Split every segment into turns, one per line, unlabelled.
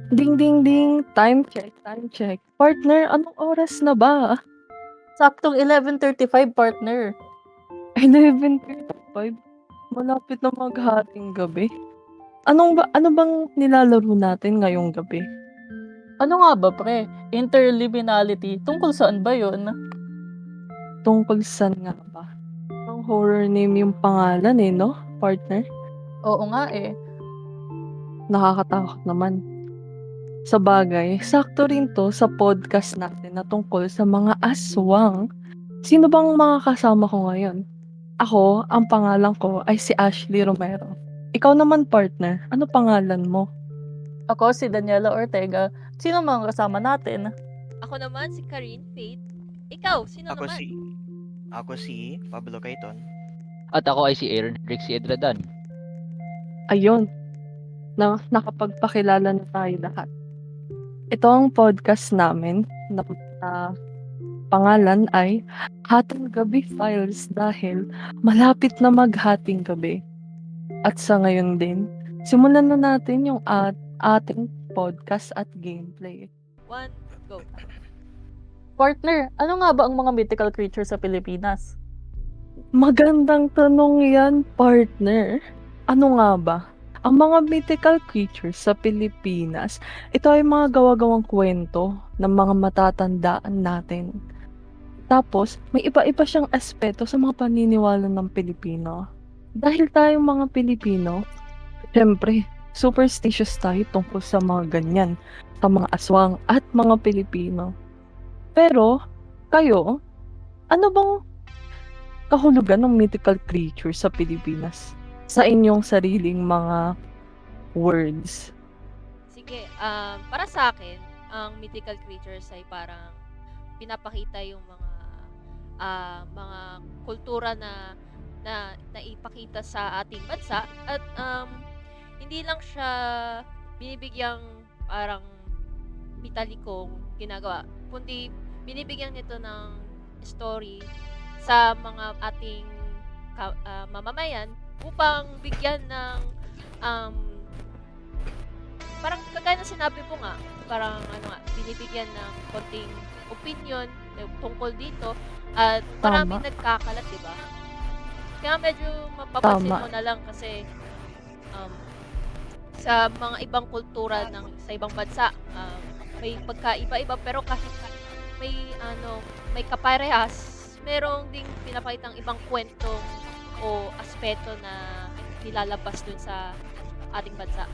Ding, ding, ding. Time check, time check. Partner, anong oras na ba?
Saktong 11:35, partner.
11:35. Malapit na maghating gabi. Ano bang nilalaro natin ngayong gabi?
Ano nga ba, pre? Interliminality. Tungkol saan ba yun?
Tungkol saan nga ba? Ang horror name yung pangalan no? Partner?
Oo nga eh.
Nakakatakot naman. Sabagay, sakto rin to sa podcast natin na tungkol sa mga aswang. Sino bang mga kasama ko ngayon? Ako, ang pangalan ko ay si Ashley Romero. Ikaw naman, partner, ano pangalan mo?
Ako si Daniela Ortega. Sino mga kasama natin?
Ako naman si Karine Faith. Ikaw, sino
Ako
naman?
si Pablo Cayton.
At ako ay si Aaron Rixie Edradan.
Ayun, nakapagpakilala na tayo lahat. Ito ang podcast namin na pangalan ay Hating Gabi Files dahil malapit na maghating gabi. At sa ngayon din, simulan na natin yung ating podcast at gameplay.
1, go.
Partner, ano nga ba ang mga mythical creatures sa Pilipinas?
Magandang tanong yan, partner. Ano nga ba? Ang mga mythical creatures sa Pilipinas, ito ay mga gawa-gawang kwento ng mga matatandaan natin. Tapos, may iba-iba siyang aspeto sa mga paniniwala ng Pilipino. Dahil tayong mga Pilipino, syempre, superstitious tayo tungkol sa mga ganyan, sa mga aswang at mga Pilipino. Pero, kayo, ano bang kahulugan ng mythical creature sa Pilipinas? Sa inyong sariling mga words.
Sige, para sa akin, ang mythical creatures ay parang pinapakita yung mga kultura na naipakita sa ating bansa at hindi lang siya binibigyang parang mitalikong ginagawa, kundi binibigyan nito ng story sa mga ating mamamayan upang bigyan ng parang kagaya ng sinabi mo nga, parang binibigyan ng konting opinion tungkol dito at maraming nagkakalat, di ba? Kaya medyo mapapansin mo na lang kasi sa mga ibang kultura sa ibang bansa, may pagkaiba-iba pero kahit may kaparehas, merong ding pinapakitang ibang kwentong o aspeto na nilalabas dun sa ating bansa.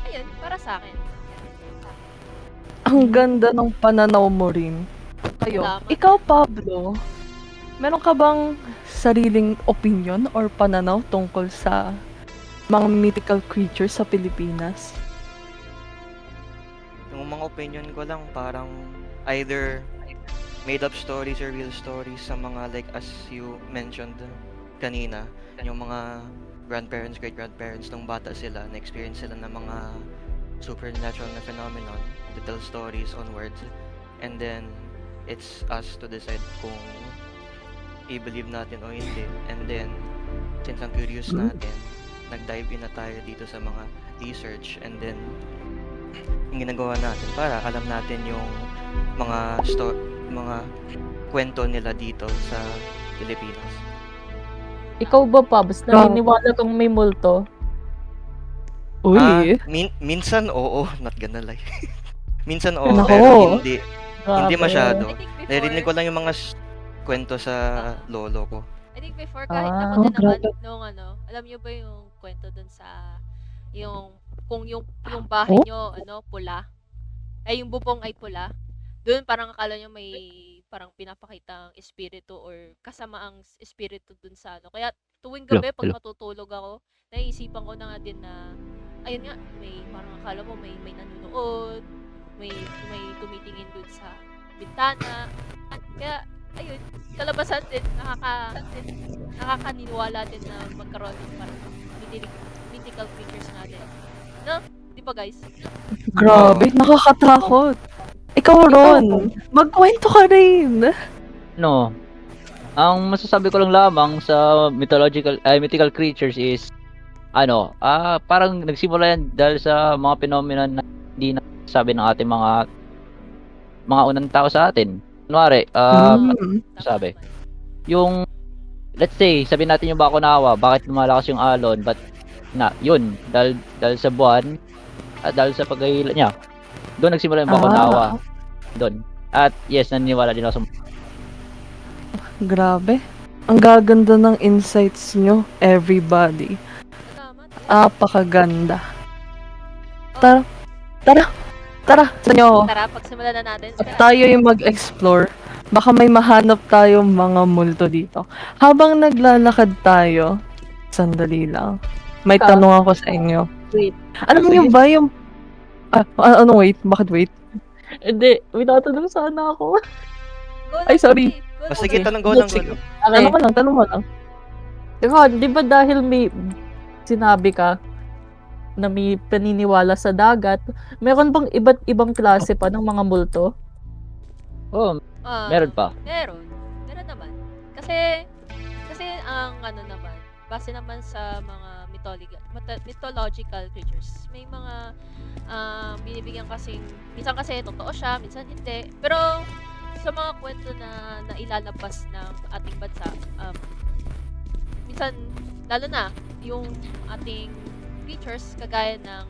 Ayun, para sa akin.
Ang ganda ng pananaw mo rin. Kayo, ikaw Pablo, meron ka bang sariling opinion or pananaw tungkol sa mga mythical creatures sa Pilipinas?
Yung mga opinion ko lang parang either made up stories or real stories sa mga like as you mentioned kanina, yung mga grandparents, great-grandparents nung bata sila, na-experience sila ng mga supernatural na phenomenon, to tell stories onwards, and then it's us to decide kung i-believe natin o hindi. And then, since ang curious natin, nag-dive in na tayo dito sa mga research, and then yung ginagawa natin para alam natin yung mga kwento nila dito sa Pilipinas.
Ikaw ba, Pabs, naniniwala kang may multo?
Uy!
Minsan oo, not gonna lie. Minsan oo,
Nako.
pero hindi masyado.
I think before,
Narinig ko lang yung mga kwento sa lolo ko.
I think before kahit ako din
grabe.
naman nung alam niyo ba yung kwento dun sa kung yung bahay nyo pula, ay yung bubong ay pula, doon parang akala nyo may parang pinapakitang espiritu or kasamaang espiritu dun sa kaya tuwing gabi pag matutulog ako, naiisipan ko na nga din na ayun nga, may parang akala mo may nanonood, may tumitingin dun sa bintana. Kaya ayun, kalabasan din nakakaniwala din na magkaroon ng parang mythical creatures natin. No? Di ba guys?
Grabe, nakakatakot. Ikaw Ron, magkwento ka rin.
No. Ang masasabi ko lang lamang sa mythical creatures is parang nagsimula yan dahil sa mga phenomenon na hindi na sabi ng ating mga unang tao sa atin. Kunwari,
Mm.
Tama
sabi.
naman.
yung let's say, sabihin natin yung Bakunawa, bakit lumalakas yung alon, but yun, dahil sa buwan, at dahil sa paghahila niya. Doon nagsimula yung Bakunawa. Doon. At yes, naniniwala din ako sa
Grabe. Ang gaganda ng insights nyo, everybody.
Salamat.
Apakaganda. Tara, sa nyo.
Tara, pagsimulan na natin.
At tayo yung mag-explore. Baka may mahanap tayong mga multo dito. Habang naglalakad tayo, sandali lang. May tanong ako sa inyo.
Wait.
Alam niyo ba yung... wait? Bakit wait?
Hindi, may tatanong sana ako.
Go
Ay,
lang,
sorry.
sige. Go
O
lang.
sige, tanong go lang.
Sige.
Okay.
Tanong mo lang.
Di ba dahil may sinabi ka na may paniniwala sa dagat, meron bang iba't ibang klase pa ng mga multo?
Oh,
Ah,
meron pa.
Meron naman. Kasi ang ano naman, base naman sa mga mythological creatures, may mga binibigyan kasing, minsan kasi totoo siya, minsan hindi. Pero sa mga kwento na ilalabas ng ating bansa, minsan, lalo na, yung ating creatures, kagaya ng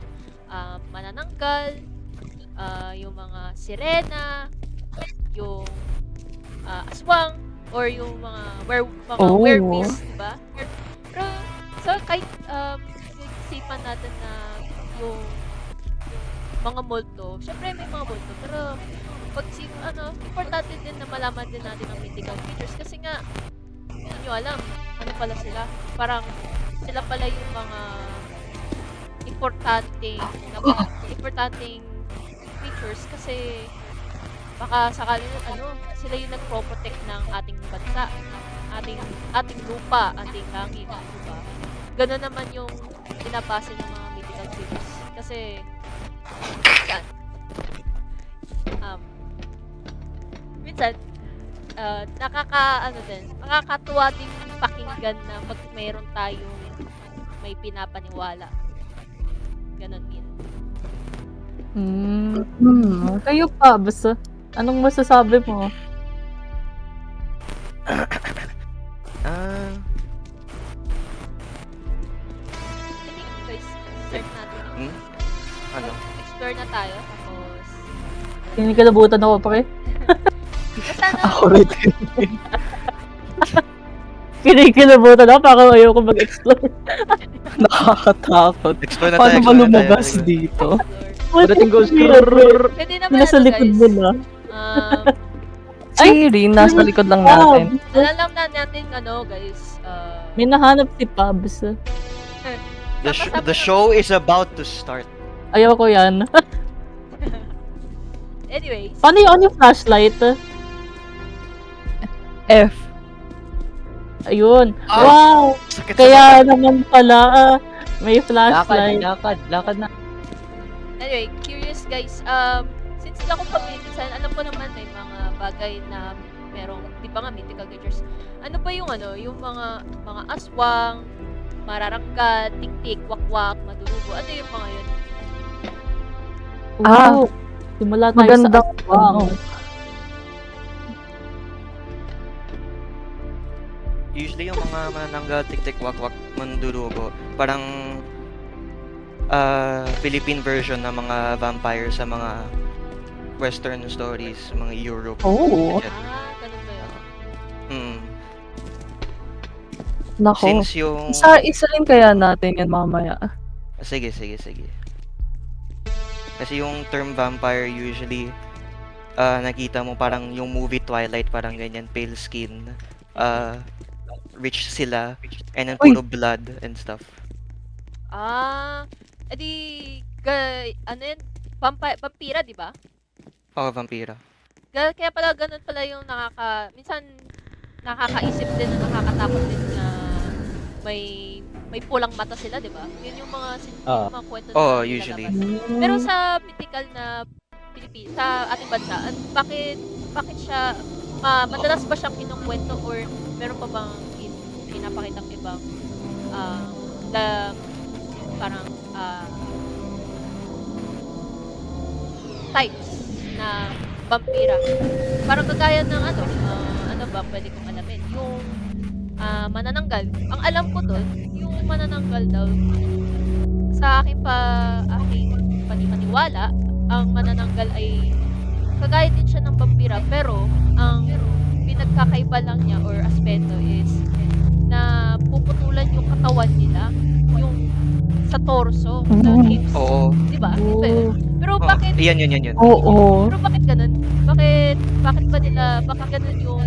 manananggal, yung mga sirena, yung aswang, or yung mga
Oh.
werewolves, diba? Pero, so, kahit isipan natin na yung mga multo, syempre may mga multo, pero importante din na malaman din natin ang mythical creatures kasi nga, hindi nyo alam, ano pala sila. Parang, sila pala yung mga importanteng creatures kasi baka sakali sila yung nagpo-protect ng ating bansa, ng ating lupa, ating langit, diba? Ganun naman yung pinabase ng mga mythical creatures. Kasi, minsan, nakakatuwa din pakinggan na pag mayroon tayong may pinapaniwala. Ganon yun.
Kayo pa, basta anong masasabi mo?
I think guys, start natin.
Ano?
Explore na tayo. Tapos,
Kinikilabutan ako, pre.
basta na,
Ako rin.
Kinikilabutan ako, parang ayoko mag-explore.
Nakakatakot.
Explore na tayo.
Paano ba
explore na tayo.
lumabas dito?
explore.
Pagdating goes
Pwede naman
Nasa likod
guys.
nila.
Si Rin, nasa likod lang natin.
Alam na natin, guys.
May nahanap si Pabs.
The show is about to start.
Ayaw ko yan.
Anyways,
Paano yung flashlight?
F.
Ayun.
Ah!
Wow!
Sakit
Kaya naman pala, may
Lakad
flashlight.
na.
anyway, curious guys. Since ako minsan, alam ko naman may mga bagay na merong, di ba nga, mythical creatures. Ano ba yung yung mga aswang, mararanggan, tik-tik, wakwak, madurugo. Ano yung mga yun?
Wow. Simula tayo
Magandang
sa aswang.
Usually yung mga manananggal, tik-tik, wak-wak, mandurugo, parang Philippine version ng mga vampire sa mga Western stories, mga Europe.
Oh.
etc.
Ganun ba yun?
Nako.
Since yung...
Isa rin kaya natin yan mamaya.
Sige. Kasi yung term vampire usually, nakita mo parang yung movie Twilight, parang ganyan, pale skin, rich sila, and then
Uy.
puro blood and stuff.
Ano yun? Vampira, di ba?
Oh, vampira.
Kaya pala ganun pala yung minsan nakakaisip din na nakakatakot din na may pulang mata sila, di ba? Yun yung mga yung mga kwento
Oh,
na
usually.
nilalabas. Pero sa mythical na Pilipinas, sa ating bansa, bakit siya, madalas ba siyang kinukwento or meron pa bang pinapakitang ibang parang types na vampira. Parang kagaya ng ano ba pwede kong alamin? Yung manananggal. Ang alam ko doon, yung manananggal daw sa aking paniniwala, ang manananggal ay kagaya din siya ng vampira pero ang pinagkakaiba lang niya or aspeto is na puputulan yung katawan nila, yung sa torso, sa hips,
Oo.
di ba? Iba yun. Pero
Oh,
bakit
yan.
Oo.
pero bakit ganun? Bakit ba nila, baka ganun yung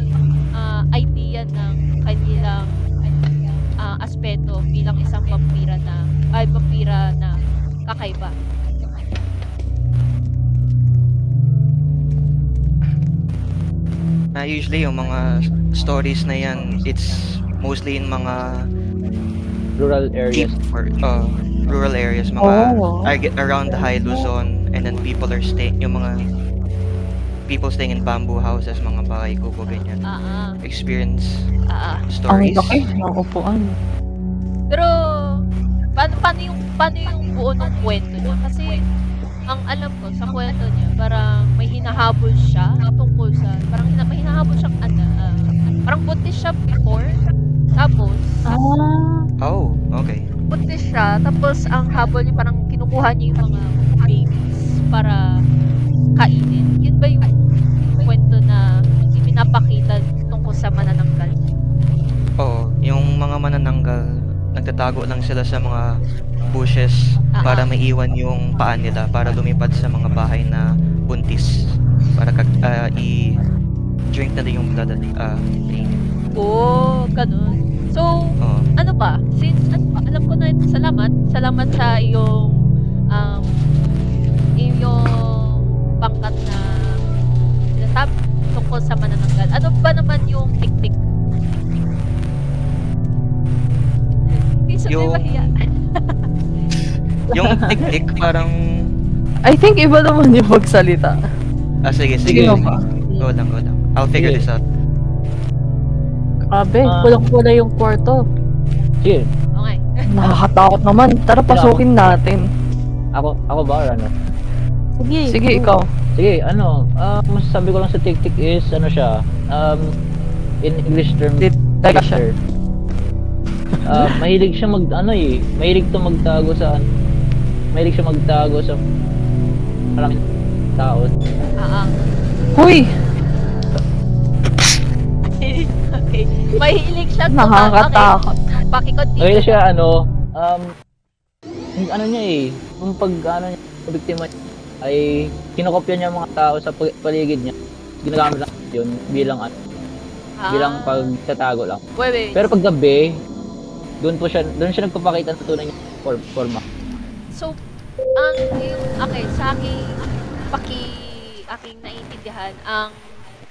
idea ng kanilang aspeto bilang isang vampira na kakaiba?
Usually yung mga stories na yan, it's mostly in mga
Rural areas.
deep or rural areas, mga
Oh.
around the High Luzon, and then people staying in bamboo houses, mga bahay kubo, ganyan. Experience
Ang
stories.
laki ng upuan.
Pero paano yung buo ng kwento niya? Kasi ang alam ko sa kwento niya, parang may hinahabol siya tungkol sa may hinahabol siyang parang buntis siya before. Tapos
Oh, okay.
buntis siya, tapos ang habol niya parang kinukuha niya yung mga babies para kainin. Yun ba yung kwento na ipinapakita tungkol sa manananggal?
Oo, yung mga manananggal, nagtatago lang sila sa mga bushes para maiwan yung paa nila para lumipad sa mga bahay na buntis para i-drink na din yung blood at kainin.
Oh, ganun. So,
Oo.
ano ba? Since alam ko na ito, salamat sa iyong pangkat na sinasabi tungkol sa manananggal. Ano ba naman yung tik-tik? Hindi sa
Yung-
mahiya.
Yung tik-tik parang...
I think iba naman yung magsalita.
Sige.
Sino ba?
Go lang. I'll figure
Sige.
this out.
Grabe,
Ah.
kulang-kula yung kwarto.
Sige,
Okay.
Nakakatakot naman. Tara, pasukin natin.
ako ba or ano?
Sige, ikaw.
Sige, masasabi ko lang sa TikTok is, siya, in English term,
Detection.
mahilig siya mahilig siya magtago sa maraming tao.
Huy!
Okay. Mahilig siya
Nakakatakot.
Okay. Pakikontinue.
Mahilig siya, yung yung biktima niya, ay kinokopya niya mga tao sa paligid niya. Ginagamit lang yun bilang pagtatago lang.
Wait.
Pero pag gabi, doon siya nagpapakita ng tunay niya forma.
So, okay, sa aking naiintindihan, ang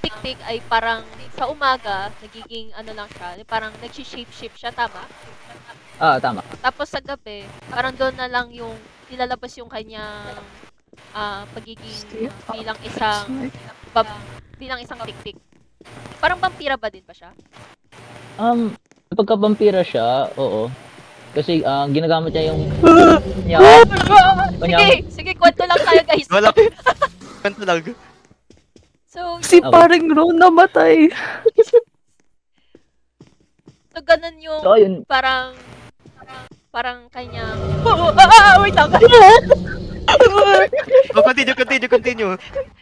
tik-tik ay parang sa umaga, nagiging lang siya, parang nag-shape-shift siya, tama?
Tama.
Tapos sa gabi, parang doon na lang yung nilalabas yung kanyang pagiging bilang isang tik-tik. Parang vampira ba din ba siya?
Pagka-vampira siya, oo. Kasi ginagamit niya yung
Sige, kwento lang tayo guys.
Wala. Kwento lang.
So,
Si
Okay.
paring Ron namatay.
so ganun yung
So, ayun.
parang kanyang wait lang.
Oh, continue.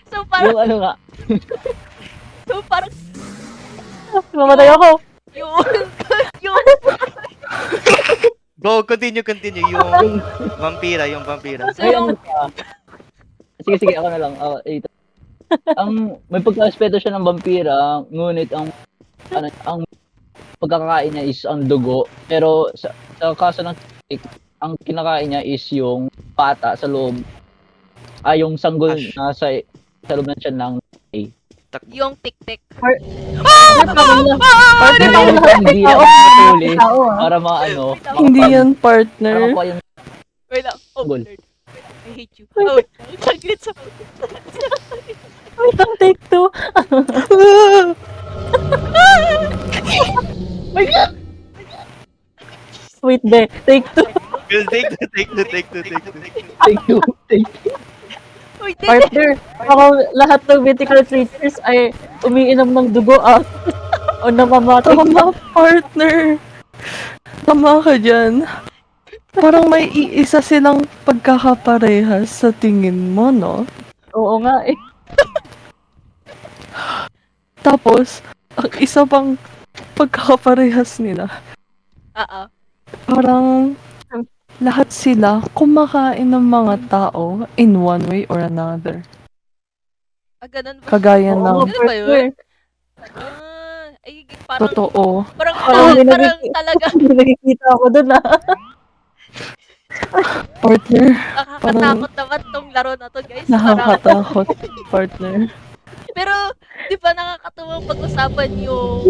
So parang
Yung nga.
Mamatay ako.
yung
Go, continue. Yung vampira.
so
Ay,
yung
Sige, ako na lang. Ito. May pagka-aspeto siya ng vampira, ngunit ang pagkakain niya is ang dugo. Pero sa kaso ng tik, ang kinakain niya is yung pata sa loob. Yung sanggol
Ash.
na sa loob ng tiyan ng
yung tik-tik.
hindi ako matuli para
Hindi yan, partner.
makuha yung
Wait lang. Oh,
Bol.
Lord. I hate you. Oh, wait lang. Saglit sa...
Wait lang, take two. Wait, be. Take two.
Take two, take two, take two, take two.
Thank you. Thank you.
Uy, di,
Partner, parang lahat ng mythical creatures ay umiinom ng dugo o namamatay.
Tama, partner. Tama ka dyan. Parang may iisa silang pagkakaparehas sa tingin mo, no?
Oo nga eh.
Tapos, ang isa pang pagkakaparehas nila,
Oo.
parang lahat sila kumakain ng mga tao in one way or another.
Ganun ba?
Kagaya
Oo,
ng
Ganun ba
partner.
yun? Ay, parang,
totoo.
parang,
Parang may
parang
nakiki-
talaga
May nakikita ako dun
Partner,
nakakatakot naman tong laro na to, guys. Parang,
nakakatakot, partner.
pero, di ba nakakatuwang pag-usapan yung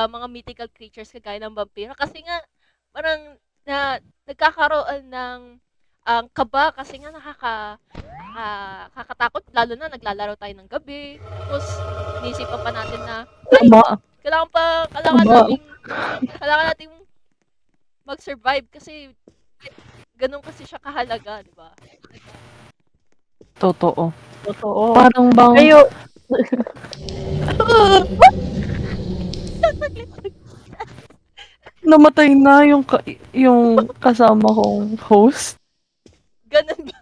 mga mythical creatures kagaya ng vampiro kasi nga parang nagkakaroon ng kaba kasi nga nakakatakot lalo na naglalaro tayo ng gabi tapos iniisipan pa natin na
Tama.
kailangan nating mag-survive kasi ganun kasi siya kahalaga, di ba?
Totoo.
Totoo.
Parang bang
Kayo,
namatay na yung kasama kong host.
Ganun ba?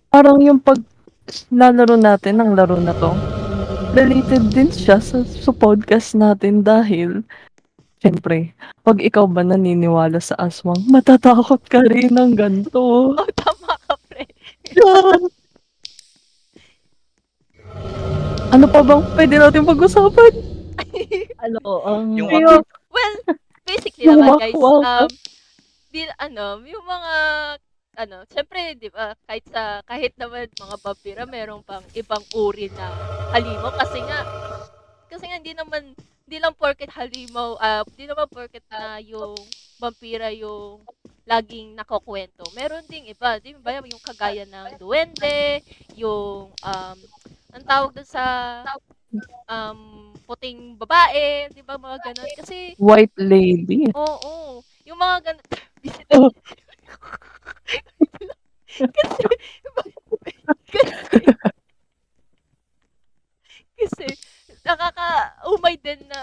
Parang yung pag lalaro natin ng laro na to, related din siya sa podcast natin dahil, syempre, pag ikaw ba naniniwala sa aswang, matatakot ka rin ng ganito.
Oh, tama ka, pre.
Ano pa bang pwede natin pag-usapan?
ano,
Yung
Kayo,
Well, basically
Yung
naman, guys,
wakwak.
yung mga syempre, 'di ba, kahit naman mga vampira meron pang ibang uri na halimaw kasi nga hindi lang porket halimaw, hindi naman porket na yung vampira yung laging nakukuwento. Meron ding iba, 'di ba, yung kagaya ng duwende, yung ang tawag dun sa puting babae, 'di ba, mga ganun. Kasi
White lady.
oo, yung mga ganun
Oh.
kasi kasi nakakaumay din na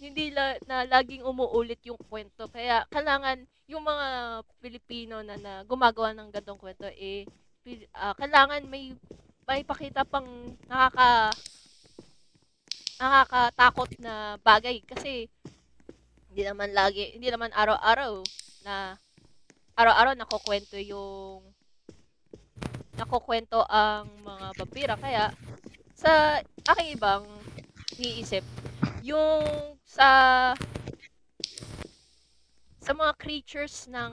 hindi na laging umuulit yung kwento. Kaya kailangan yung mga Pilipino na gumagawa ng ganitong kwento kailangan may pakita pang nakakatakot na bagay kasi hindi naman araw-araw nakukwento ang mga vampira. Kaya sa aking ibang iniisip, yung sa mga creatures ng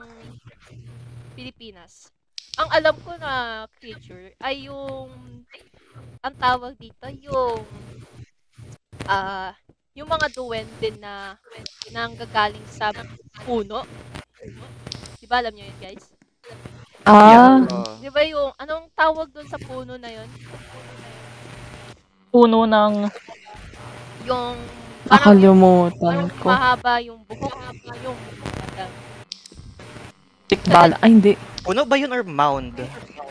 Pilipinas, ang alam ko na creature ay ang tawag dito, yung mga duwende na nanggagaling sa puno. Di ba alam nyo yun, guys?
Ah,
Di ba yung, anong tawag doon sa puno na yun?
puno ng
Yung,
nakalimutan ko.
mahaba yung buhok, yung,
Tikbala. Ay, hindi.
Puno ba yun or mound?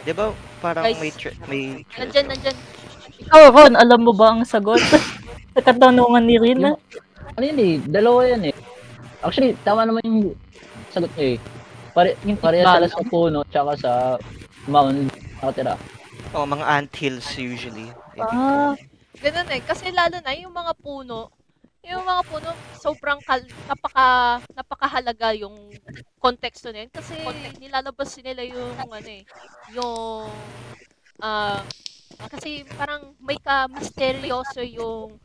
Di ba parang
Guys,
may
nandyan.
Ikaw, Ron, alam mo ba ang sagot? Sa katanungan ni Rina?
Ano yun eh? Dalawa yan eh. Actually, tama naman yung sagot niyo eh. Pareha sila sa puno tsaka sa mound nakatira.
mga anthills usually.
Ganun eh. Kasi lalo na yung mga puno sobrang napakahalaga yung konteksto na yun. Kasi nilalabas nila yung kasi parang may ka-misteryoso yung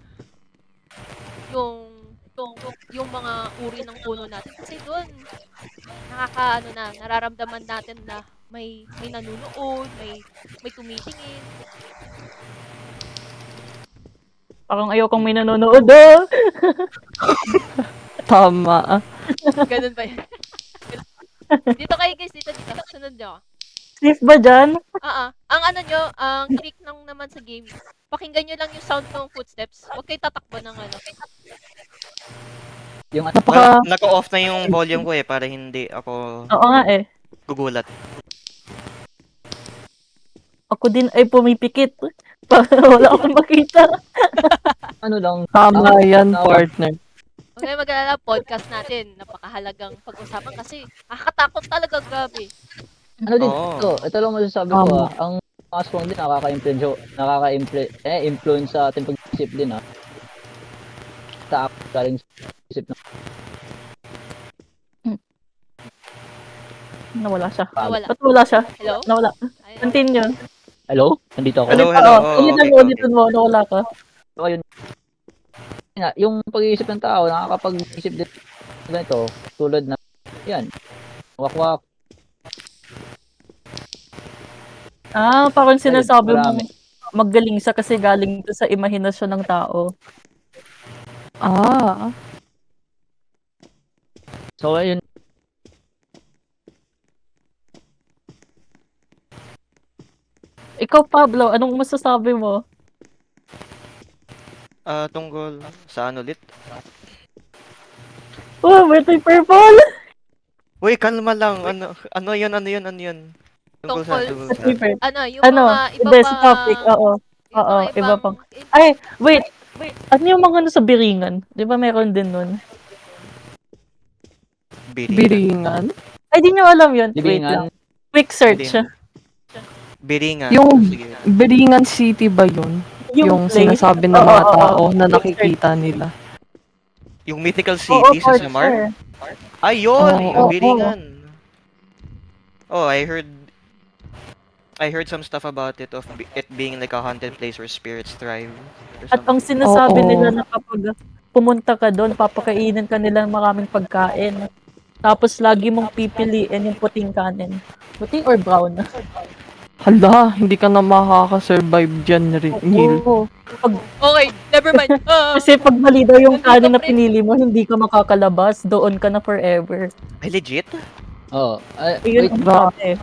mga uri ng puno natin. Kasi doon, nararamdaman natin na may nanunood, may tumitingin.
Parang ayokong may nanonood.
Tama.
Ganun ba yun? Dito kayo guys, dito. Sunod nyo.
Safe ba dyan?
Ang ang click nang naman sa game, pakinggan nyo lang yung sound ng footsteps. Huwag kayo tatakbo ng
Yung
Napaka
Naka-off na yung volume ko para hindi ako
Oo nga eh.
gugulat.
Ako din ay pumipikit. Para wala akong makita.
ano lang,
tama yan,
Tama.
partner.
Huwag kayo mag-alala, podcast natin. Napakahalagang pag-usapan kasi nakakatakot talaga, grabe.
ano din,
Oo.
ito lang masasabi ko
Tama.
ang aswang din influence sa ating pag-isip din Sa galing sa isip ng
Nawala siya.
Nawala.
Ba't wala siya?
Hello?
Nawala.
Ayun.
Continue.
hello? Nandito ako.
Hello,
Ulit,
hello.
oo.
Oh,
Ulitin
okay,
mo,
okay.
ulitin mo. Nawala ka.
So, ayun. Yun nga, yung pag-iisip ng tao, nakakapag-isip din ganito, tulad na, yan, wakwak,
Parang sinasabi
marami.
mo magaling siya kasi galing to sa imahinasyon ng tao.
Ah,
So, ayun,
Ikaw, Pablo, anong masasabi mo?
Tungkol sa ano ulit?
Oh, birthday purple!
Uy, kalma lang. Ano yun? Tungkol sa,
Tungkol
tungkol sa.
Birthday
Ano, yung
Ano?
mga iba
Hindi,
pa...
sa topic. Oo.
yung
Oo,
mga
iba
ibang...
pang... Ay, wait. Ano yung mga ano sa biringan? Di ba meron din nun?
Biringan.
biringan.
Ay, di nyo alam yun. Wait
libingan,
lang. Quick search.
Hindi. Biringan.
Yung
Sige.
Biringan City ba yun? Yung
place.
sinasabi ng
Oo,
mga
oo,
tao
oo.
na
Quick search.
nakikita nila.
Yung mythical
Oo,
city sa
for
Samar?
sure.
Ayun!
Oo,
Yung
oo.
Biringan. Oh, I heard some stuff about it of it being like a haunted place where spirits thrive. Or
At ang
something.
sinasabi
Oo.
nila na kapag pumunta ka doon, papakainin ka nila ng maraming pagkain. Tapos lagi mong pipiliin yung puting kanin. Puting or brown?
Hala, hindi ka na makaka-survive dyan, Neil.
Oo.
Okay, never mind.
Kasi pag mali daw yung
Nandito,
kanin na
pre.
pinili mo, hindi ka makakalabas. Doon ka na forever.
Ay, legit?
oh,
Yun
wait,
ang
bra-
sabi.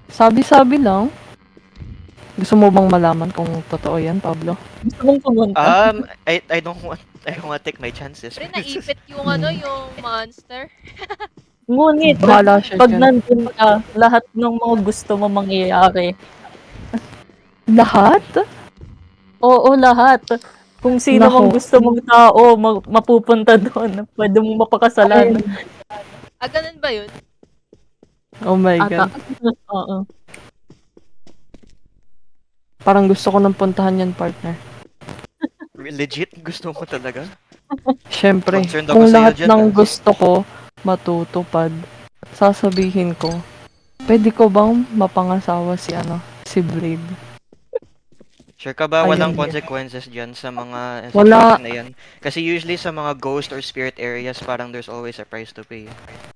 Sabi-sabi lang. Gusto mo bang malaman kung totoo yan, Pablo?
Gusto mong pumunta?
I don't want to take my chances.
Pre, naipit yung ano, yung monster.
Ngunit,
Bahala siya
pag
dyan.
nandun ka, lahat ng mga gusto mo mangyayari.
Lahat?
Oo, lahat. Kung sino
Nako.
mang gusto mong tao, mapupunta doon. Pwede mong mapakasalan.
Ganun ba yun?
Oh my
Ata.
God.
Oo.
Parang gusto ko nang puntahan yan, partner.
Legit? Gusto mo talaga?
Siyempre,
Concerned ako
kung
sa'yo
lahat
dyan,
ng
ah.
gusto ko matutupad, sasabihin ko, pwede ko bang mapangasawa si Blade?
Sure ka ba
Ayun
walang
yan.
consequences dyan sa mga
Wala.
situation na yan? Kasi usually sa mga ghost or spirit areas, parang there's always a price to pay.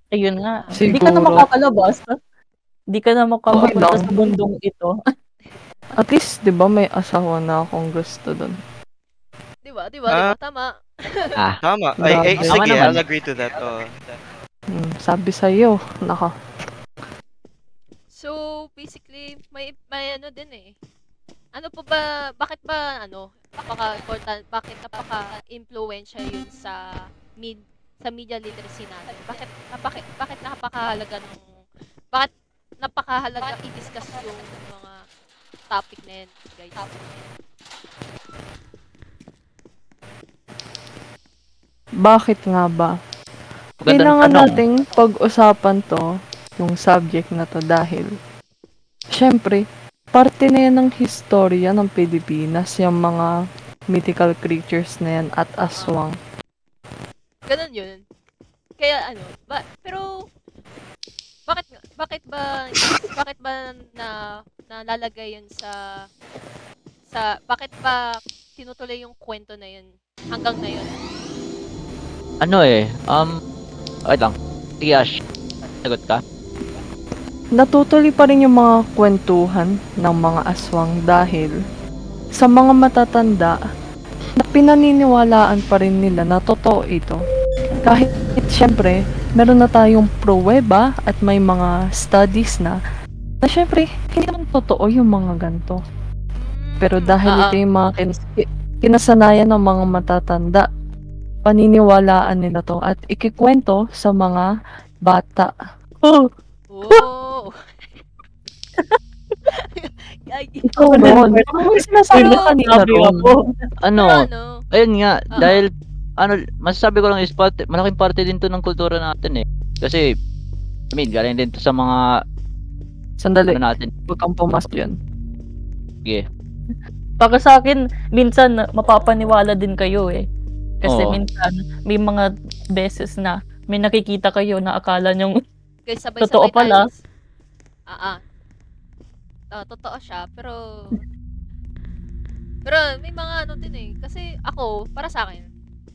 Ayun nga. Hindi ka na
Siguro.
makakalabas. Hindi ka na makapunta
lang.
sa bundong ito.
At least, di ba, may asawa na akong gusto dun.
Di ba? Di ba? Tama.
Tama.
Grabe.
Sige,
Tama naman.
I'll agree to that. Oh.
Sabi sa'yo, naka.
So, basically, may ano din eh. Ano pa ba, bakit ba, ano, napaka-important, bakit napaka-influensya yun sa media literacy natin? Bakit napakahalaga bakit napakahalaga i-discuss yung mga topic na yan, guys?
Bakit nga ba?
Magandang
Kailangan
tanong.
nating pag-usapan to, yung subject na to dahil, syempre, parte na yan ng historya ng Pilipinas, yung mga mythical creatures na yan at aswang.
Ganun yun. Kaya ano, pero bakit ba nalalagay yun sa bakit ba tinutuloy yung kwento na yun hanggang ngayon?
Wait lang. Sige, Ash. Sagot ka.
Natutuloy pa rin yung mga kwentuhan ng mga aswang dahil sa mga matatanda na pinaniniwalaan pa rin nila na totoo ito. Kahit syempre, meron na tayong pruweba at may mga studies na syempre, hindi naman totoo yung mga ganito. Pero dahil ito yung mga kinasanayan ng mga matatanda paniniwalaan nila 'to at ikikwento sa mga bata. Oh,
Oh. Ay,
ikaw Ron, ano yung sinasabi
Pero-
kanina
Sabi
Ron?
ako.
Ano,
ano?
ayun nga,
Oo.
dahil, masasabi ko lang is malaking parte din to ng kultura natin eh. Kasi, I mean, galing din to sa mga,
Sandali,
natin.
huwag kang pumasok yun.
Sige.
Para sa akin, minsan mapapaniwala din kayo eh. Kasi
Oo.
minsan may mga beses na may nakikita kayo na akala nyong
Guys, sabay-sabay
Totoo pala.
tayo. Totoo siya, pero may mga ano din eh. Kasi ako, para sa akin,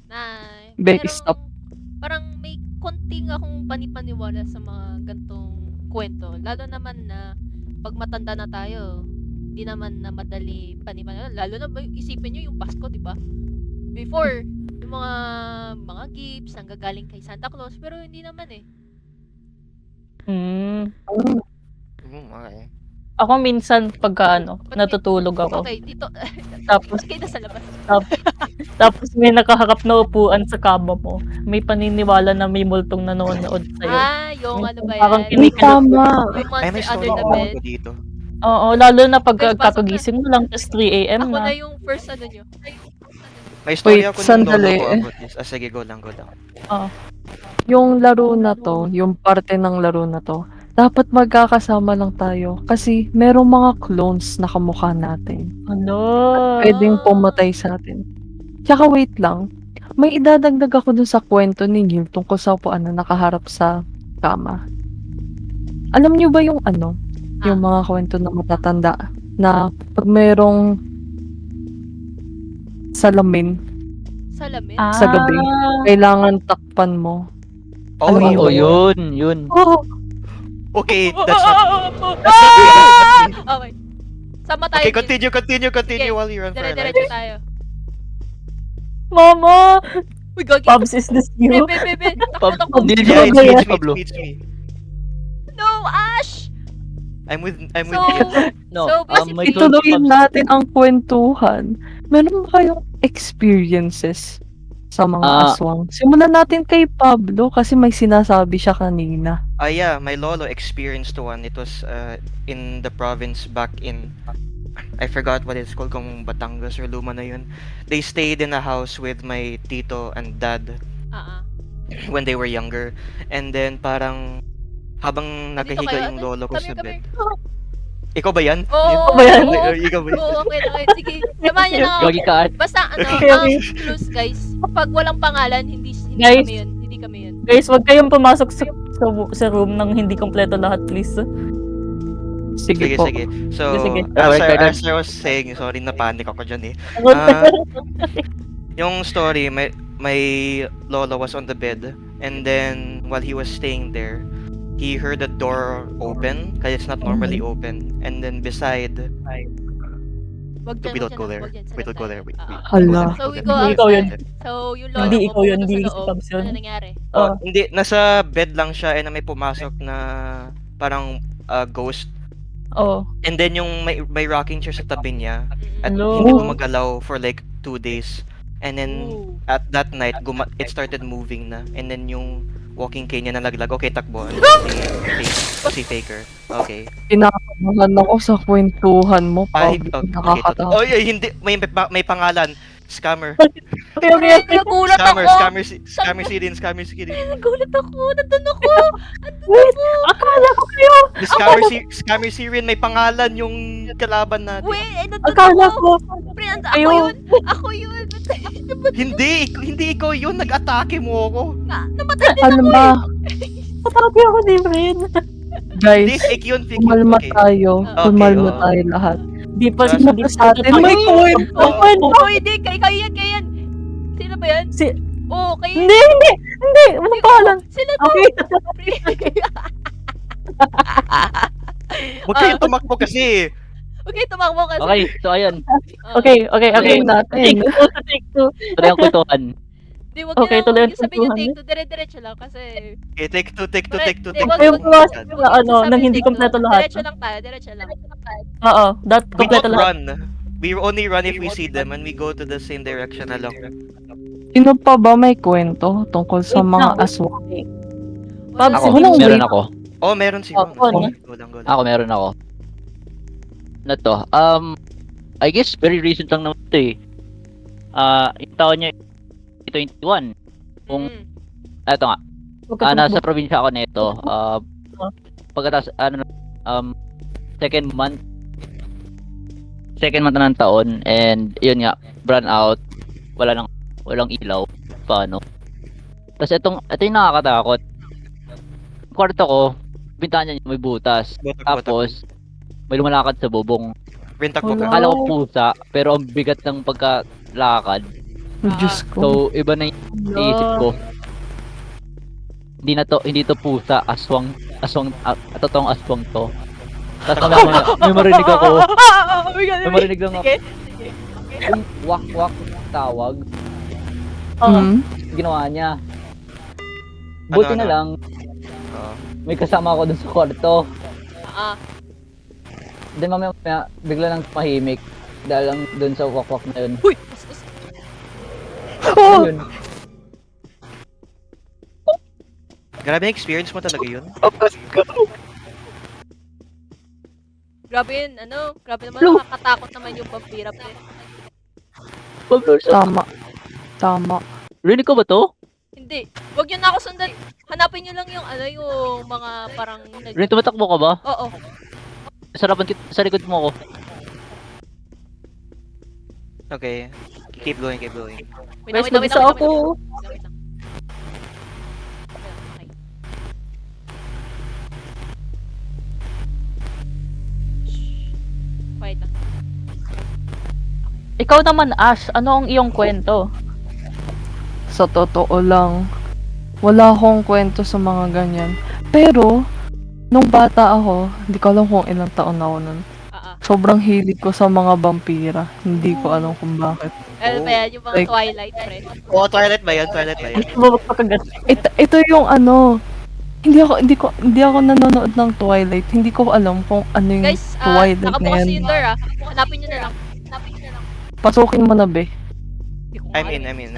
na
Becky,
merong-
stop.
Parang may konting akong panipaniwala sa mga gantong kwento. Lalo naman na pag matanda na tayo, di naman na madali panipaniwala. Lalo na isipin nyo yung Pasko, di ba? Before, yung mga gifts, nanggagaling kay Santa Claus, pero hindi naman eh.
Okay.
ako minsan pagka natutulog ako.
Okay, dito.
Tapos
Kayo na sa labas.
tapos may nakaharap na upuan sa kama mo. May paniniwala na may multong nanonood sa'yo.
Yung ano ba
Parang
yan?
Hindi tama.
Yung
Ay, may
monster
story
under the
ako
bed.
dito.
Oo, lalo na pag
Guys, pasok na.
kakagising mo lang, tas 3 a.m.
Ako
na.
na yung first ano nyo.
May story
Wait,
ako ng
sandali.
lolo ko about this. Sige, go lang.
Yung laro na to, yung parte ng laro na to, dapat magkakasama lang tayo kasi merong mga clones na kamukha natin.
Ano?
Pwedeng pumatay sa atin. Tsaka wait lang, may idadagdag ako dun sa kwento ni Neil tungkol sa upuan na nakaharap sa kama. Alam niyo ba yung yung mga kwento na matatanda na pag merong salamin
Salamin?
sa gabi, kailangan takpan mo.
Oh,
Ano
Oo,
yun?
yun.
Oh,
Okay, that's not me.
Okay. Sama tayo.
Okay,
Neil.
continue
Sige,
while you run for your
Dire-diretso
life.
tayo.
Mama!
Uy, gagi.
Pabs, is this you?
Be. Takbo.
Hindi
Yeah,
ba yan?
it's me.
No, Ash!
I'm with
So,
you.
No,
So,
may
basically-
ituloyin
Pabs.
natin ang kwentuhan. Meron ba kayong experiences sa mga
Ah.
aswang? Simulan natin kay Pablo kasi may sinasabi siya kanina.
Yeah, my lolo experienced one. It was in the province back in, I forgot what it's called, kung Batangas or Luma na yun. They stayed in a house with my tito and dad when they were younger. And then parang habang
Dito
nakahiga
kayo,
yung lolo ko sa
come
bed.
here.
Ikaw ba yan?
Oo,
ba yan?
Ikaw ba yan?
Oo, okay. Sige, samahan niyo lang ako.
Gagi ka.
Basta
Okay.
ang clues guys, pag walang pangalan, hindi
Guys.
kami yun. Hindi kami yun.
Guys, wag kayong pumasok sa room nang hindi kompleto lahat, please.
Sige,
Sige,
po.
sige. So,
Sige.
as I was saying, sorry, napanik ako dyan eh. Ah, yung story, my lolo was on the bed, and then while he was staying there, he heard the door open, kasi it's not normally open, and then beside,
Wag
we don't go there.
wag dyan, sa
We don't go
lantayan.
there. We
Hala.
So, we go
Hindi ikaw yun.
outside. So, yung lolo
Hindi
ko,
ikaw yun,
pumunta
hindi
sa
si
loob.
Pabs yun.
Ano nangyari?
Oh.
Hindi, nasa bed lang siya, and may pumasok na parang ghost.
Oh.
And then yung may rocking chair sa tabi niya, at
Hello?
hindi gumagalaw for like 2 days. And then,
Ooh.
at that night, it started moving na. And then yung walking cane niya nalaglag. Okay, takbo. Si Faker. Okay.
Pinakabahan ako sa kwentuhan mo,
Ay,
Pablo.
okay.
Nakakatawa.
Oh, hindi. May pangalan. Scammer.
Okay, okay.
Nagulat
Scammer.
ako!
Scammer Sidin.
Nagulat ako! Nandun ako!
Wait, akala ko kayo.
Scammer Sirin. May pangalan yung kalaban natin.
Wait, nandun
Akala
ako!
ko.
Pre, ako
Kayo.
yun! Ako yun!
Hindi ikaw yun. Nag-atake mo ako.
Namatay din
Ano
ako
ba?
Patabi ako ni Brin.
Hindi,
Guys,
fake yun.
kumalma
Okay.
tayo.
Okay,
Kumalma
oo.
tayo lahat.
Di pa
Sa-
di
Sa atin, may kwento.
Oh, hindi! Kayo yan! Sino ba yan?
Si-
Oh, kayo
Hindi, hindi. Walang pangalan.
Sila to!
Okay.
Huwag kayo tumakbo kasi.
Okay, tumakbo kasi.
Okay, so ayun.
Okay.
Tuloy natin.
Take two.
Tuloy ang kwentuhan.
Di, wag
Okay,
okay,
tuloy
na,
ang
sabihin yung
kwentuhan.
take two, dire-diretso lang kasi...
Okay, take two.
Wag-
Kayo
wag-
pumasok
wag-
na
wag- sasabihin
nang hindi
take two.
kompleto lahat.
Diretso lang tayo, diretso lang.
Oo, that
We
kompleto
don't
lahat.
run. We only run if we see them and we go to the same direction na lang.
Sino pa ba may kwento tungkol sa
Wait
mga
lang.
aswang?
Bob,
Wala.
si
Ako,
Walang
meron
wait.
ako.
Oh, meron si
Oh,
Ron.
Ron.
Go lang.
Ako, meron ako. Ano to? I guess very recent lang naman ito eh. Yung taon niya 2021. Kung,
Mm.
eto nga. Nasa probinsya ako nito. Pagkatapos, second month na ng taon, and yun nga, brown out, walang ilaw, paano. Tapos ito yung nakakatakot. Kwarto ko, bintana niya may butas.
Botak.
Tapos, may lumalakad sa bubong.
Bintak-butak.
Wala.
Akala ko pusa, pero ang bigat ng pagkalakad.
Diyos ko.
So, iba na yung iisip ko. Hindi to pusa, aswang, totoong aswang to. Tapos may marinig ako,
Oh my God,
may marinig lang ako,
Sige.
yung wak-wak tawag,
Hmm?
ginawa niya. Buti
Ano?
na lang,
Oo.
may kasama ako dun sa kwarto.
Ah,
Then mamaya bigla lang tumahimik dahil lang dun sa wak-wak na yun.
Uy!
Oh!
Yun.
Grabe yung experience mo talaga yun.
Grabe yun, grabe naman,
Hello?
nakakatakot naman yung vampira pre.
Tama. Tama.
Rinig ko ba to?
Hindi, wag yun na ako sundan. Hanapin nyo lang yung yung mga parang
Rinig, tumatakbo ka ba?
Oo.
Sa likod mo ako.
Okay. Keep going.
Wait
Guys,
lang.
mag-isa ako.
Wait lang. Okay. Shh. Quiet lang.
Ikaw naman, Ash, ano ang iyong kwento?
Sa totoo lang, wala akong kwento sa mga ganyan. Pero, nung bata ako, hindi ko alam kung ilang taon ako nun. Sobrang hilig ko sa mga vampira. Hindi ko alam kung bakit.
Ano ba yan? Yung mga
Like-
Twilight, pre.
Oh, Twilight ba yan?
Gusto mo magpakagat?
Ito yung hindi ako nanonood ng Twilight. Hindi ko alam kung ano yung
Guys,
Twilight na
nakabukas
yan.
yung door Hanapin nyo na lang.
Pasukin mo na, be.
Hindi ko
I'm
alam.
in.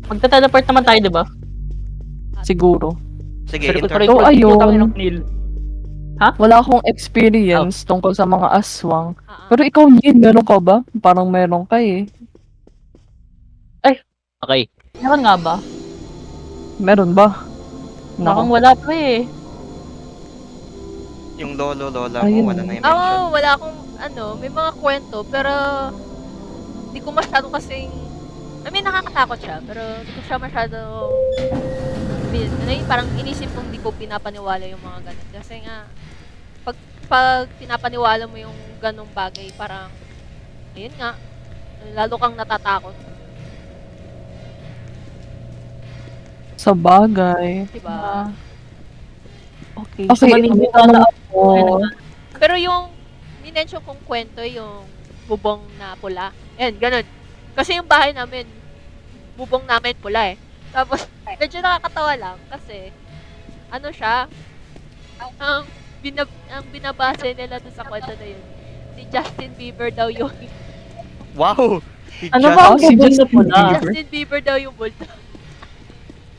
Magta-teleport naman tayo, di ba?
Siguro.
Sige,
Sa likod
intro.
So, ayun.
Kami ng Neil.
Wala akong experience tungkol sa mga aswang.
Ah, ah.
Pero ikaw, Jin, meron ka ba? Parang meron ka eh.
Okay.
Meron nga ba?
Meron ba?
Parang
Nako.
wala pa eh.
Yung lola
Ayun.
mo, wala na yung
Oo,
mention.
wala akong, may mga kwento, pero hindi ko masyadong kasing, nakakatakot siya, pero hindi ko siya masyadong, parang inisip kong hindi ko pinapaniwala yung mga ganun. Kasi nga, pag pinapaniwala mo yung ganung bagay, parang, ayun nga, lalo kang natatakot,
Sa bagay.
diba?
Okay.
Okay,
So, maniniwala
ano
ako.
Pero yung minention kong kwento, yung bubong na pula. Yan, ganun. Kasi yung bahay namin, bubong namin pula eh. Tapos, medyo nakakatawa lang kasi, siya, ang binabase nila doon sa kwento na yun, si Justin Bieber daw yung,
Wow! Si
Ano
Justin-
ba ang
si
bubong na
Justin
pula?
Bieber?
Justin Bieber daw yung multo.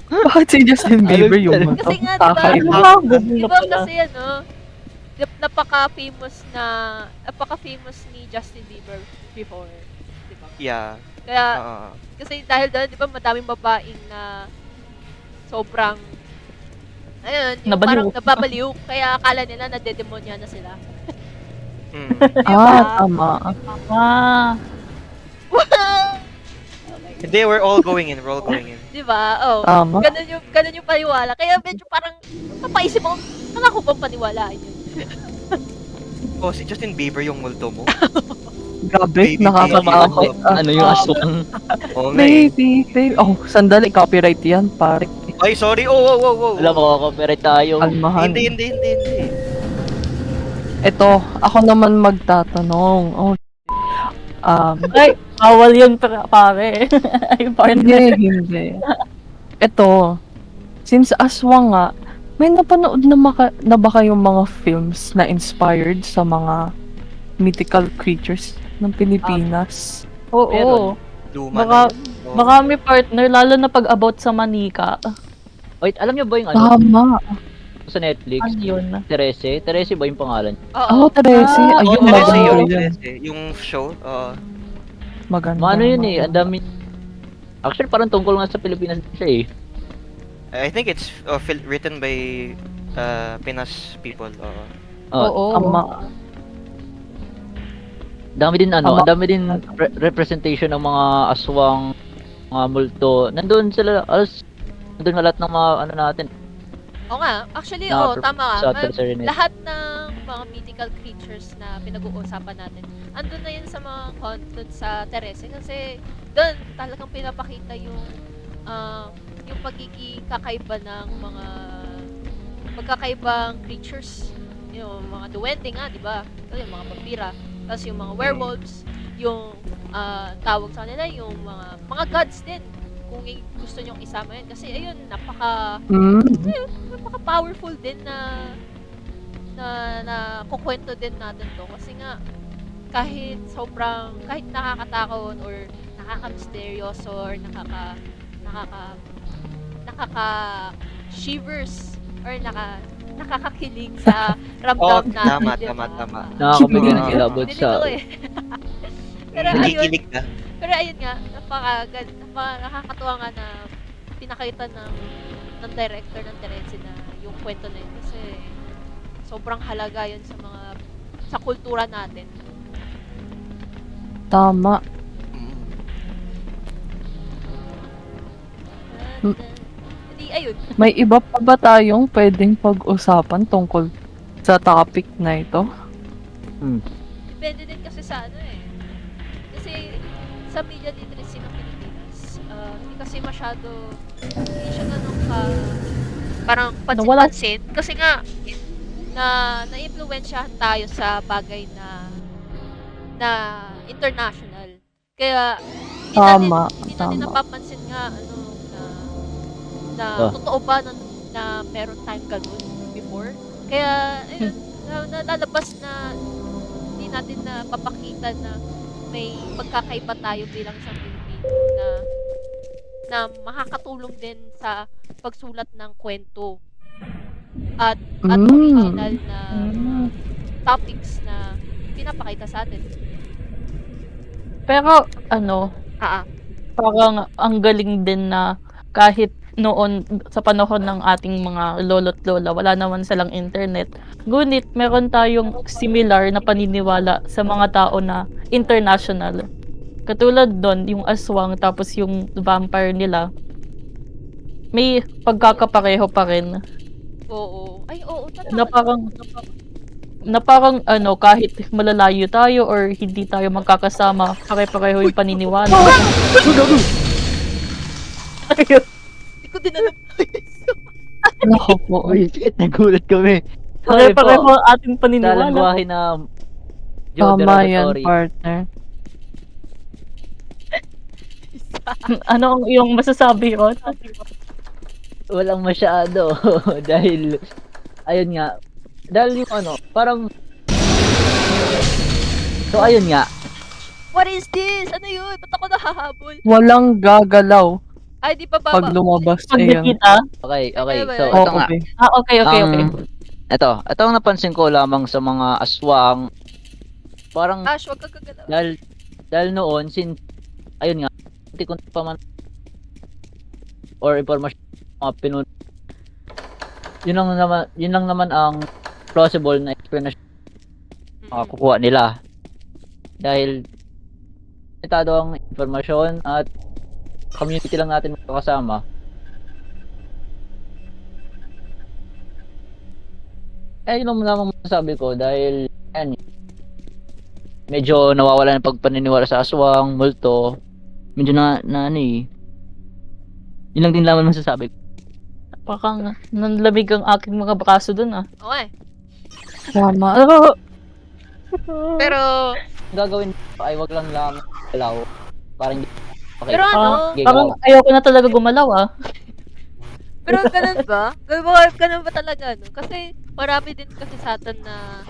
Bakit si Justin Bieber yung multo?
Kasi nga, diba?
Ano
Kakaiba.
ba ang bubong na
Diba
pula?
kasi napaka-famous ni Justin Bieber before. Diba?
Yeah.
Kaya,
Oo.
kasi dahil doon, di ba, madaming babaeng na sobrang, yung
Nabaliw.
parang nababaliw. Kaya akala nila nadedemonya na sila.
Mm.
Tama.
Ah,
Hindi, we're all going in.
Di ba? Oh.
Tama.
Ganun yung paniwala. Kaya medyo parang, napaisip ako, saan ako bang paniwalaan yun?
Oh, si Justin Bieber yung multo mo.
Grabe,
Baby,
nakakatakot.
Ano yung aswang?
Oo nga eh.
Baby. Oh, sandali, copyright yan, pare.
Ay, sorry. Oh.
Alam mo, copyright tayo.
Almahan.
Hindi.
Ito, ako naman magtatanong. Oh,
ay, bawal yun pare. Ay, partner.
hindi. Ito, since aswang nga, may napanood na ba kayong mga films na inspired sa mga mythical creatures ng Pilipinas?
Oo.
Luma
Baka,
na yun.
Marami partner, lalo na pag about sa manika.
Wait, alam niyo ba yung ano
Tama.
sa Netflix?
Ano yun?
Terese? Terese ba yung pangalan?
Oh,
Oo.
Teresi.
Ah,
Ayun,
oo.
maganda
Terese yun,
yun.
Terese. Yung show,
Maganda.
Ano yun eh, ang
maganda.
dami. Actually, parang tungkol nga sa Pilipinas siya eh.
I think it's written by Pinas people.
Oh,
Tama.
dami din ano,
Tama.
ang dami din representation ng mga aswang, mga multo. Nandun sila, nandun nga lahat ng mga ano natin.
Oo nga. Actually,
Na
tama
sa
nga.
Terese.
Lahat ng mga mythical creatures na pinag-uusapan natin, andun na yun sa mga content sa Terese. Kasi doon talagang pinapakita yung pagiging kakaiba ng mga magkakaibang creatures. Yung mga duwende nga, di ba? Yung mga vampira. Tapos yung mga werewolves, yung tawag sa kanila, yung mga gods din. Kung gusto nyong isama yun. Kasi ayun, napaka-powerful din na kukwento din natin to. Kasi nga, kahit nakakatakot or nakaka-misteryoso or nakaka-shivers or nakakakilig sa ramdam natin.
tama.
diba?
Nakakabigay ng
Diba?
kilabot
Hindi
sa...
ko eh. Pero ayun,
Nakikilig ka.
pero ayun nga, nakakatuwa nga na pinakita ng director ng Terence na yung kwento na yun kasi sobrang halaga yun sa kultura natin.
Tama.
Hindi, ayun.
May iba pa ba tayong pwedeng pag-usapan tungkol sa topic na ito?
Depende din kasi sa ano eh. Kasi sa media literacy ng Pilipinas, hindi kasi masyado, hindi siya ganun parang pansin-pansin. Kasi nga, na-influensyahan tayo sa bagay na international. Kaya, hindi natin
Tama.
napapansin nga, na totoo ba na meron time ganun before. Kaya, ayun, nalalabas na hindi natin na papakita na may pagkakaiba tayo bilang isang Pilipino na makakatulong din sa pagsulat ng kwento at original na topics na pinapakita sa atin.
Pero
Ah,
parang ang galing din na kahit noon sa panahon ng ating mga lolo't lola, wala naman silang internet. Ngunit meron tayong similar na paniniwala sa mga tao na international. Katulad doon, yung aswang tapos yung vampire nila, may pagkakapareho pa rin.
oo. Ay, oo,
Na parang kahit malalayo tayo or hindi tayo magkakasama, pare-pareho yung paniniwala.
Hindi ko din alam.
Naku po.
Uy, shit, nagulat kami. Sorry
Pare-pareho
po.
ang ating
Sa
paniniwala.
lengguwahe na
Tama yan,
derogatory.
partner.
Ano ang iyong masasabi, Ron?
Walang masyado. Dahil, ayun nga. Dahil yung parang... So, ayun nga.
What is this? Ano yun? Ba't ako nahahabol?
Walang gagalaw
Ay, di pa
pag lumabas.
Pag
Ayun.
nakita?
Okay.
Ano ba
So,
yun?
ito nga.
Okay.
Okay.
Ito ang napansin ko lamang sa mga aswang. Parang,
Ash, wag ka gagalaw.
dahil noon, ayun nga, hindi ko pa man or information mga pinun. Yun lang naman ang plausible na explanation makakukuha nila. Dahil limitado ang informasyon at community lang natin makakasama. Yun lang naman masasabi ko dahil medyo nawawala ng pagpaniniwala sa aswang, multo. Medyo yun lang din naman masasabi ko.
Parang nanlamig ang aking mga braso dun
Okay.
Tama.
Pero,
Ang gagawin ko ay wag lang galaw. Parang hindi. Okay.
pero ano?
Parang ayoko na talaga gumalaw
Pero ganun ba? Ganun ba talaga, no? Kasi marami din kasi sa atin na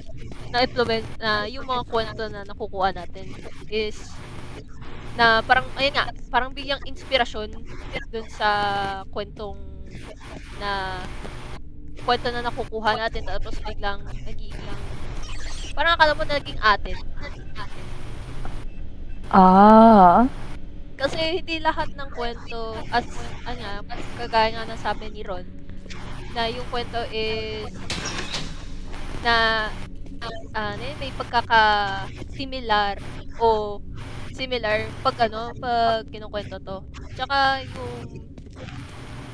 influence na yung mga kwento na nakukuha natin is na parang ayun nga, parang bigyang inspirasyon dun sa kwentong na kwento na nakukuha natin tapos biglang nagiging parang akala mo naging atin.
Ah,
Kasi hindi lahat ng kwento as ano, kagaya nga ng sabi ni Ron na yung kwento is na ano yun, may pagkaka-similar o similar pag kinukwento to. Tsaka yung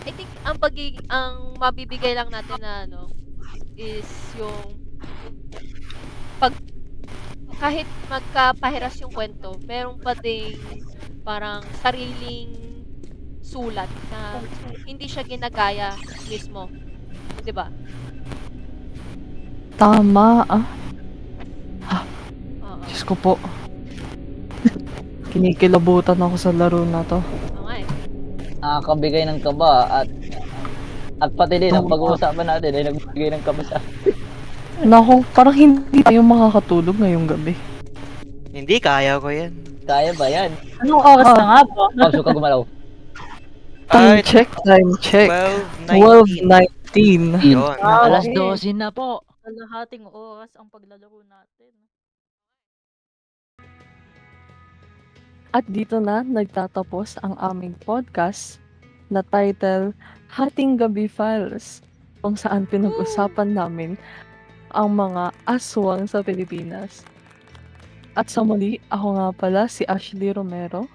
I think ang mabibigay lang natin na is yung pag kahit magkapahiras yung kwento, meron pa ding parang sariling sulat na hindi siya ginagaya mismo. 'Di ba?
tama.
Oo.
Diyos ko po. Kinikilabutan ako sa laro na to.
Oo nga eh.
Nakakabigay ng kaba at pati din ang pag-uusapan natin ay nagbigay ng kaba sa
Naku, parang hindi tayo makakatulog ngayong gabi.
Hindi, kaya ko yan.
kaya ba yan?
Anong oras na nga ba?
Pagso ka gumalaw.
Time
Ay,
check. 12:19.
12:19. Yun.
Alas
Okay.
12 na po.
Kalahating oras ang paglalaro natin.
At dito na nagtatapos ang aming podcast na title Hating Gabi Files, kung saan pinag-usapan namin ang mga aswang sa Pilipinas. At sa muli, ako nga pala si Ashley Romero.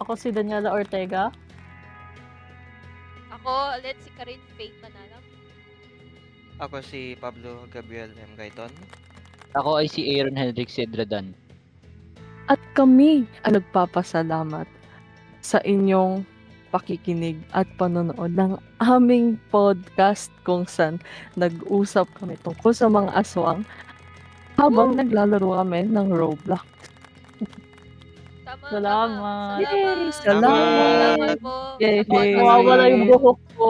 Ako si Daniela Ortega.
Ako ulit si Karin Faith Manalo.
Ako si Pablo Gabriel M. Gaiton.
Ako ay si Aaron Henrik Cedradan.
At kami ang nagpapasalamat sa inyong pakikinig at panonood ng aming podcast kung saan nag-usap kami tungkol sa mga aswang habang naglalaro kami ng Roblox.
Tama.
Salamat.
Yay!
Salamat.
Salamat!
Salamat po.
Yay!
Sa podcast.
Nawawala yung buhok ko.